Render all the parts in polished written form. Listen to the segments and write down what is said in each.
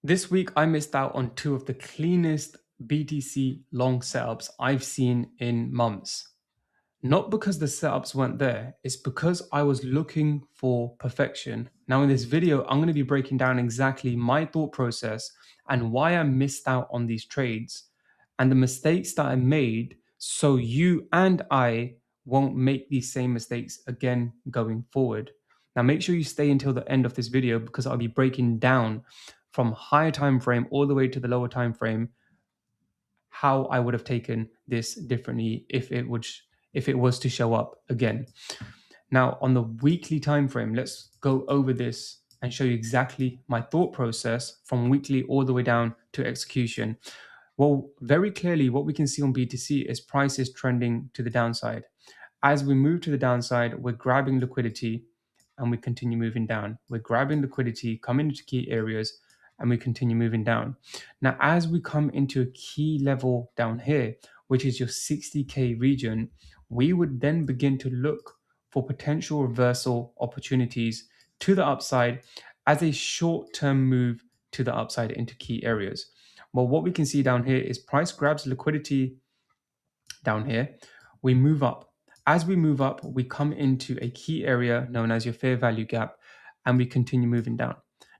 This week, I missed out on two of the cleanest BTC long setups I've seen in months. Not because the setups weren't there, it's because I was looking for perfection. Now, in this video, I'm going to be breaking down exactly my thought process and why I missed out on these trades and the mistakes that I made so you and I won't make these same mistakes again going forward. Now, make sure you stay until the end of this video because I'll be breaking down from higher time frame all the way to the lower time frame how I would have taken this differently if it was to show up again. Now, on the weekly time frame, let's go over this and show you exactly my thought process from weekly all the way down to execution. Well, very clearly, what we can see on BTC is price is trending to the downside. As we move to the downside, we're grabbing liquidity and we continue moving down. We're grabbing liquidity, coming into key areas, and we continue moving down. Now, as we come into a key level down here, which is your 60K region, we would then begin to look for potential reversal opportunities to the upside as a short-term move to the upside into key areas. Well, what we can see down here is price grabs liquidity down here. We move up. As we move up, we come into a key area known as your fair value gap, and we continue moving down.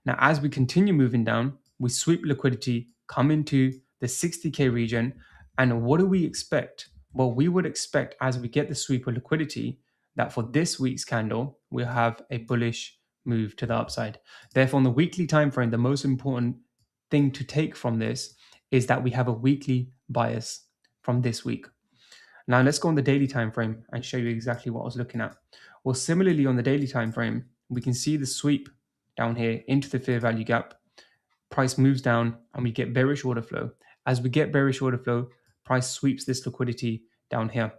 Now, as we continue moving down, we sweep liquidity, come into the 60K region. And what do we expect? Well, we would expect as we get the sweep of liquidity that for this week's candle, we'll have a bullish move to the upside. Therefore, on the weekly time frame, the most important thing to take from this is that we have a weekly bias from this week. Now let's go on the daily time frame and show you exactly what I was looking at. Well, similarly on the daily time frame, we can see the sweep down here into the fair value gap. Price moves down and we get bearish order flow. As we get bearish order flow, price sweeps this liquidity down here.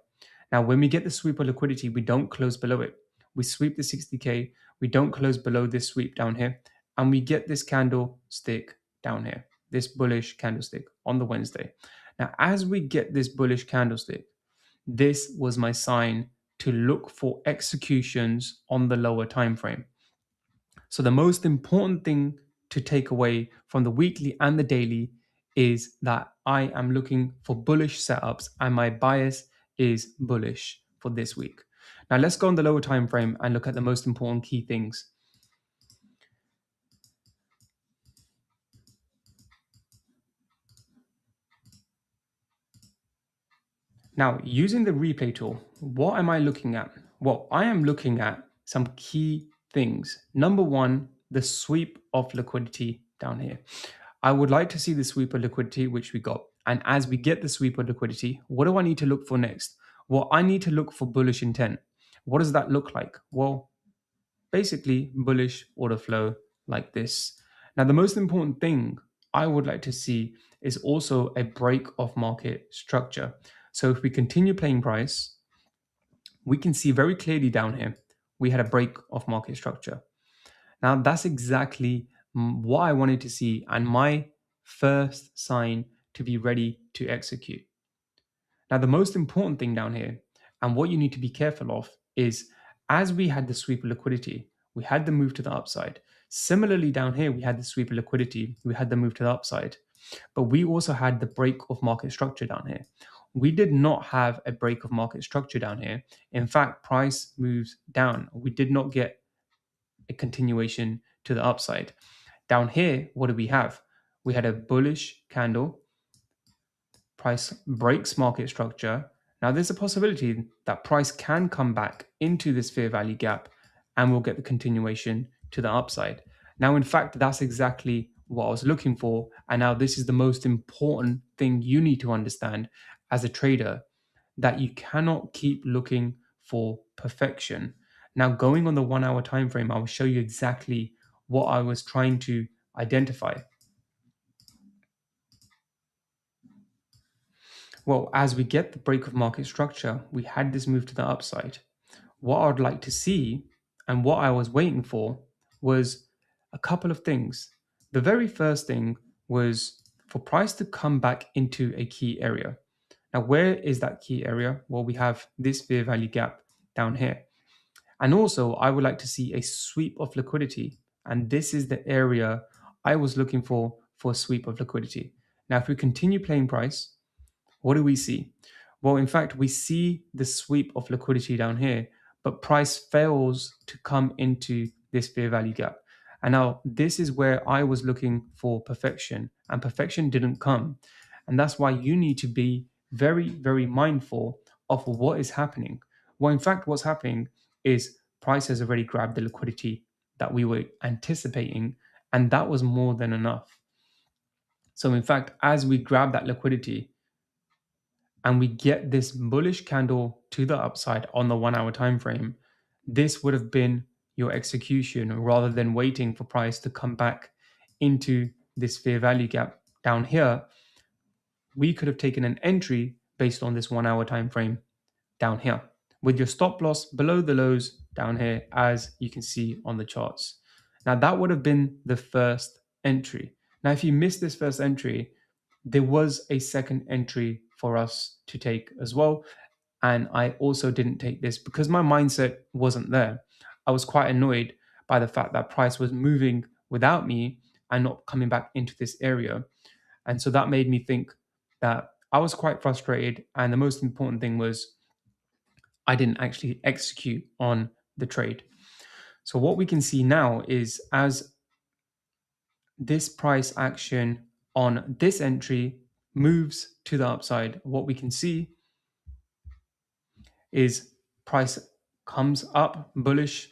Now, when we get the sweep of liquidity, we don't close below it. We sweep the 60K, we don't close below this sweep down here, and we get this candlestick down here, this bullish candlestick on the Wednesday. Now, as we get this bullish candlestick, this was my sign to look for executions on the lower time frame. So the most important thing to take away from the weekly and the daily is that I am looking for bullish setups and my bias is bullish for this week. Now let's go on the lower time frame and look at the most important key things. Now, using the replay tool, what am I looking at? Well, I am looking at some key things. Number one, the sweep of liquidity down here. I would like to see the sweep of liquidity, which we got. And as we get the sweep of liquidity, what do I need to look for next? Well, I need to look for bullish intent. What does that look like? Well, basically bullish order flow like this. Now, the most important thing I would like to see is also a break of market structure. So if we continue playing price, we can see very clearly down here, we had a break of market structure. Now, that's exactly what I wanted to see and my first sign to be ready to execute. Now, the most important thing down here and what you need to be careful of is as we had the sweep of liquidity, we had the move to the upside. Similarly, down here, we had the sweep of liquidity, we had the move to the upside, but we also had the break of market structure down here. We did not have a break of market structure down here. In fact, price moves down. We did not get a continuation to the upside. Down here, what do we have? We had a bullish candle. Price breaks market structure. Now, there's a possibility that price can come back into this fair value gap and we'll get the continuation to the upside. Now, in fact, that's exactly what I was looking for. And now this is the most important thing you need to understand as a trader, that you cannot keep looking for perfection. Now, going on the 1 hour time frame, I will show you exactly what I was trying to identify. Well, as we get the break of market structure, we had this move to the upside. What I'd like to see and what I was waiting for was a couple of things. The very first thing was for price to come back into a key area. Now, where is that key area? Well, we have this fair value gap down here. And also, I would like to see a sweep of liquidity. And this is the area I was looking for for a sweep of liquidity. Now, if we continue playing price, what do we see? Well, in fact, we see the sweep of liquidity down here, but price fails to come into this fair value gap. And now this is where I was looking for perfection, and perfection didn't come. And that's why you need to be very, very mindful of what is happening. Well, in fact, what's happening is price has already grabbed the liquidity that we were anticipating, and that was more than enough. So, in fact, as we grab that liquidity, and we get this bullish candle to the upside on the 1 hour time frame, this would have been your execution rather than waiting for price to come back into this fair value gap down here. We could have taken an entry based on this 1 hour time frame down here with your stop loss below the lows down here, as you can see on the charts. Now that would have been the first entry. Now if you missed this first entry, there was a second entry for us to take as well. And I also didn't take this because my mindset wasn't there. I was quite annoyed by the fact that price was moving without me and not coming back into this area. And so that made me think that I was quite frustrated. And the most important thing was I didn't actually execute on the trade. So what we can see now is as this price action on this entry moves to the upside, what we can see is price comes up bullish.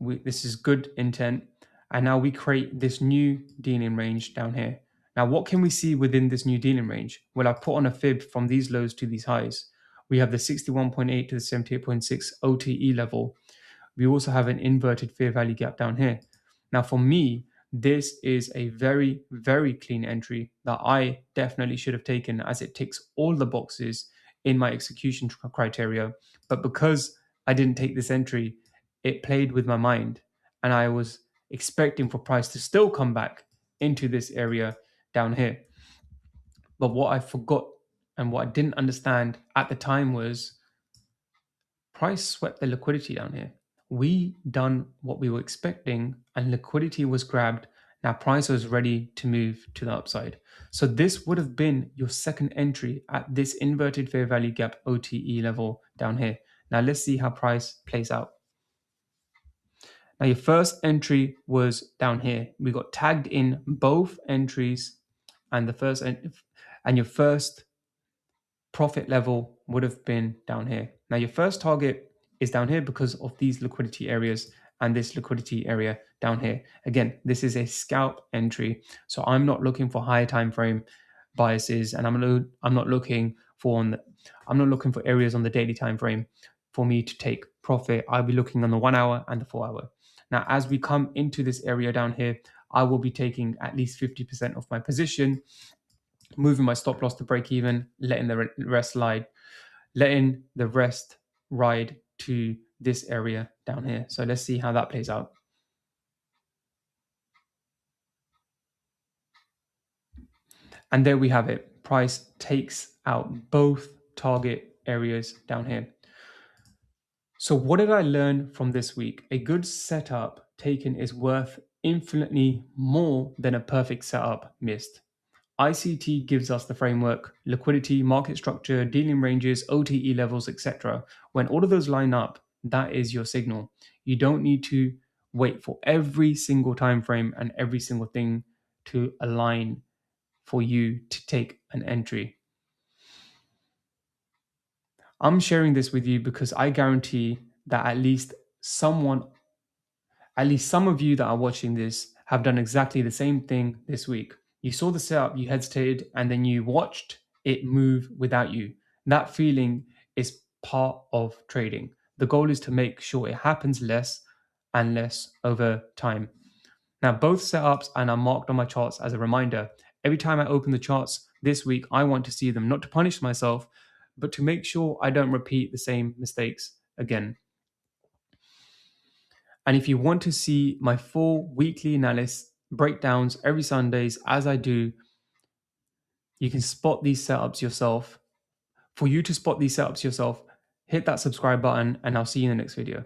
This is good intent. And now we create this new dealing range down here. Now, what can we see within this new dealing range? Well, I put on a fib from these lows to these highs. We have the 61.8 to the 78.6 OTE level. We also have an inverted fair value gap down here. Now, for me, this is a very, very clean entry that I definitely should have taken, as it ticks all the boxes in my execution criteria. But because I didn't take this entry, it played with my mind, and I was expecting for price to still come back into this area down here. But what I forgot and what I didn't understand at the time was price swept the liquidity down here. We done what we were expecting and liquidity was grabbed. Now price was ready to move to the upside. So this would have been your second entry at this inverted fair value gap OTE level down here. Now let's see how price plays out. Now your first entry was down here. We got tagged in both entries, and your first profit level would have been down here. Now your first target is down here because of these liquidity areas and this liquidity area down here. Again, this is a scalp entry, so I'm not looking for higher time frame biases, and I'm not looking for areas on the daily time frame for me to take profit. I'll be looking on the 1 hour and the 4 hour. Now, as we come into this area down here, I will be taking at least 50% of my position, moving my stop loss to break even, letting the rest ride to this area down here. So let's see how that plays out. And there we have it. Price takes out both target areas down here. So what did I learn from this week? A good setup taken is worth infinitely more than a perfect setup missed. ICT gives us the framework, liquidity, market structure, dealing ranges, OTE levels, etc. When all of those line up, that is your signal. You don't need to wait for every single time frame and every single thing to align for you to take an entry. I'm sharing this with you because I guarantee that at least some of you that are watching this have done exactly the same thing this week. You saw the setup, you hesitated, and then you watched it move without you. That feeling is part of trading. The goal is to make sure it happens less and less over time. Now, both setups and are marked on my charts as a reminder. Every time I open the charts this week, I want to see them, not to punish myself, but to make sure I don't repeat the same mistakes again. And if you want to see my full weekly analysis breakdowns every Sundays, as I do, you can spot these setups yourself. For you to spot these setups yourself, hit that subscribe button, and I'll see you in the next video.